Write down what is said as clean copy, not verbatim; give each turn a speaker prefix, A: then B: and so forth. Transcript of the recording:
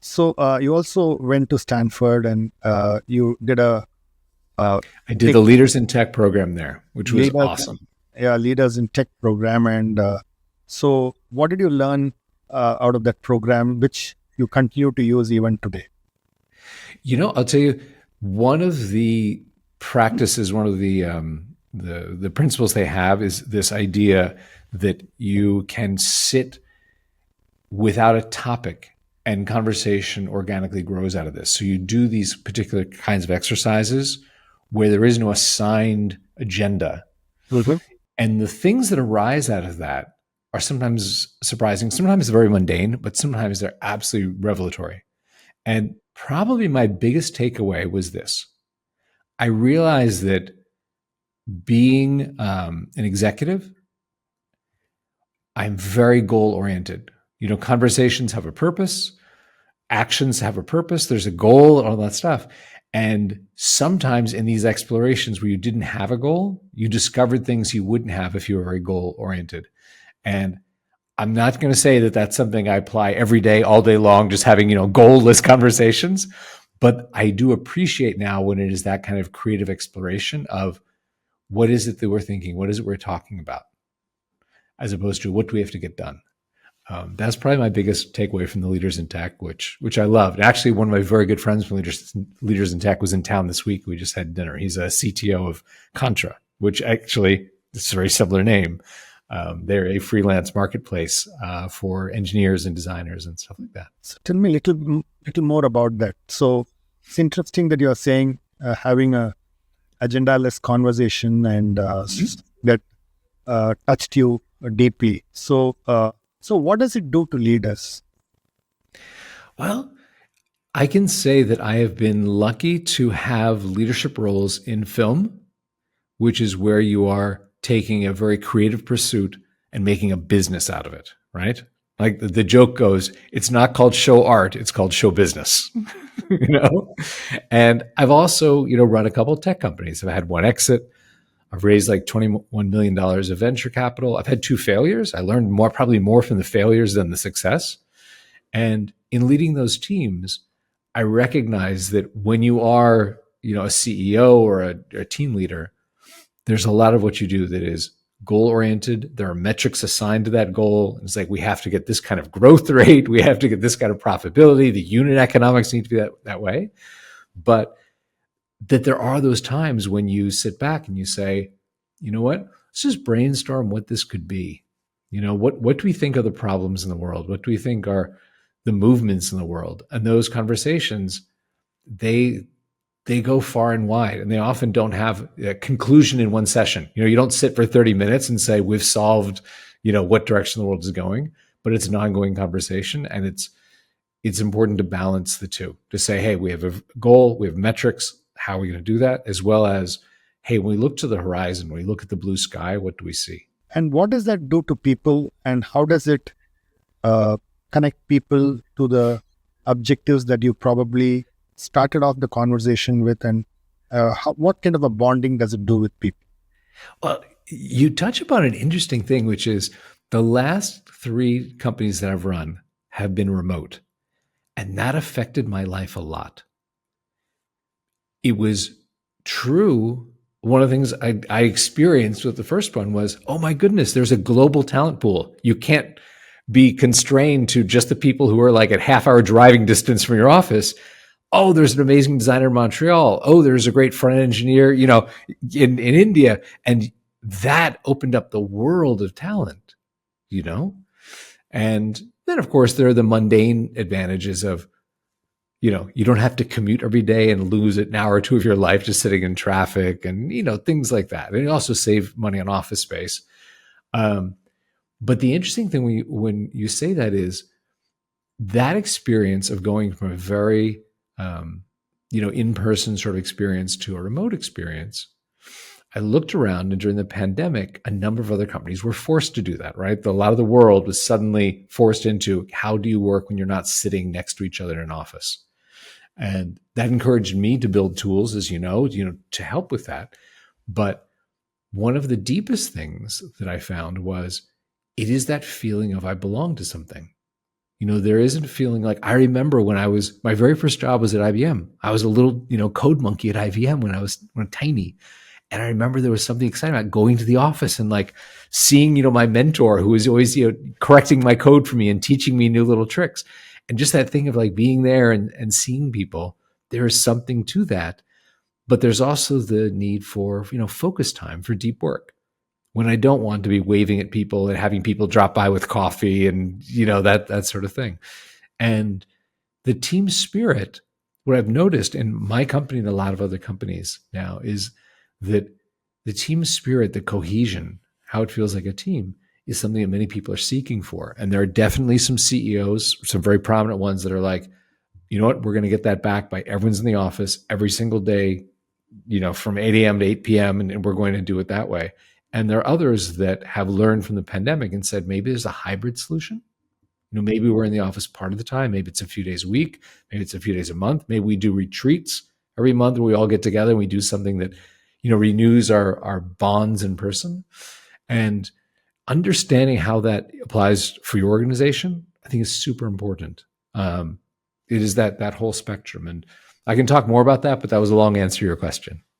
A: So you also went to Stanford and you did a
B: I did
A: tech
B: the Leaders in Tech program there, which was
A: leaders,
B: awesome.
A: yeah, leaders in tech program. And so what did you learn out of that program, which you continue to use even today?
B: I'll tell you, one of the practices, one of the principles they have is this idea that you can sit without a topic and conversation organically grows out of this. So you do these particular kinds of exercises where there is no assigned agenda.
A: Mhm.
B: And the things that arise out of that are sometimes surprising, sometimes very mundane, but sometimes they're absolutely revelatory. And probably my biggest takeaway was this. I realized that being an executive, I'm very goal oriented. Conversations have a purpose, actions have a purpose, there's a goal, and all that stuff. And sometimes in these explorations where you didn't have a goal, you discovered things you wouldn't have if you were very goal oriented. And I'm not going to say that that's something I apply every day, all day long, just having, goalless conversations. But I do appreciate now when it is that kind of creative exploration of what is it that we're thinking? What is it we're talking about? As opposed to what do we have to get done? That's probably my biggest takeaway from the Leaders in Tech, which I loved. Actually, one of my very good friends from Leaders in Tech was in town this week. We just had dinner. He's a CTO of Contra, which actually it's a very similar name. They're a freelance marketplace for engineers and designers and stuff like that.
A: So tell me a little more about that. So it's interesting that you're saying having a agendaless conversation and that touched you deeply. So what does it do to leaders?
B: Well, I can say that I have been lucky to have leadership roles in film, which is where you are taking a very creative pursuit and making a business out of it, right? Like the joke goes, it's not called show art, it's called show business. you know? And I've also, run a couple of tech companies. I've had one exit. I've raised like $21 million of venture capital. I've had two failures. I learned probably more from the failures than the success. And in leading those teams, I recognize that when you are, a CEO or a team leader, there's a lot of what you do that is goal oriented. There are metrics assigned to that goal. It's like we have to get this kind of growth rate. We have to get this kind of profitability. The unit economics need to be that way. But that there are those times when you sit back and you say, you know what? Let's just brainstorm what this could be. What do we think are the problems in the world? What do we think are the movements in the world? And those conversations, they go far and wide, and they often don't have a conclusion in one session. You don't sit for 30 minutes and say we've solved, what direction the world is going, but it's an ongoing conversation, and it's important to balance the two, to say, hey, we have a goal, we have metrics, how are we going to do that? As well as, hey, when we look to the horizon, when we look at the blue sky, what do we see?
A: And what does that do to people, and how does it connect people to the objectives that you probably started off the conversation with, and what kind of a bonding does it do with people?
B: Well, you touch upon an interesting thing, which is the last 3 companies that I've run have been remote, and that affected my life a lot. It was true. One of the things I experienced with the first one was, oh my goodness, there's a global talent pool. You can't be constrained to just the people who are like at half-hour driving distance from your office. Oh, there's an amazing designer in Montreal. Oh, there's a great front-end engineer, in India. And that opened up the world of talent, And then, of course, there are the mundane advantages of, you don't have to commute every day and lose an hour or two of your life just sitting in traffic and, things like that. And you also save money on office space. But the interesting thing when you say that is that experience of going from a very, in-person sort of experience to a remote experience. I looked around, and during the pandemic, a number of other companies were forced to do that, right? A lot of the world was suddenly forced into how do you work when you're not sitting next to each other in an office? And that encouraged me to build tools, as to help with that. But one of the deepest things that I found was it is that feeling of I belong to something. There isn't feeling like, I remember when my very first job was at IBM. I was a little, code monkey at IBM when tiny. And I remember there was something exciting about going to the office and like seeing, my mentor who was always, correcting my code for me and teaching me new little tricks. And just that thing of like being there and seeing people, there is something to that. But there's also the need for, focus time for deep work when I don't want to be waving at people and having people drop by with coffee and, that sort of thing. And the team spirit, what I've noticed in my company and a lot of other companies now is that the team spirit, the cohesion, how it feels like a team is something that many people are seeking for. And there are definitely some CEOs, some very prominent ones that are like, you know what, we're going to get that back by everyone's in the office every single day, from 8 a.m. to 8 p.m. And we're going to do it that way. And there are others that have learned from the pandemic and said, maybe there's a hybrid solution. Maybe we're in the office part of the time. Maybe it's a few days a week. Maybe it's a few days a month. Maybe we do retreats every month where we all get together and we do something that, renews our bonds in person. And understanding how that applies for your organization, I think is super important. It is that whole spectrum. And I can talk more about that, but that was a long answer to your question.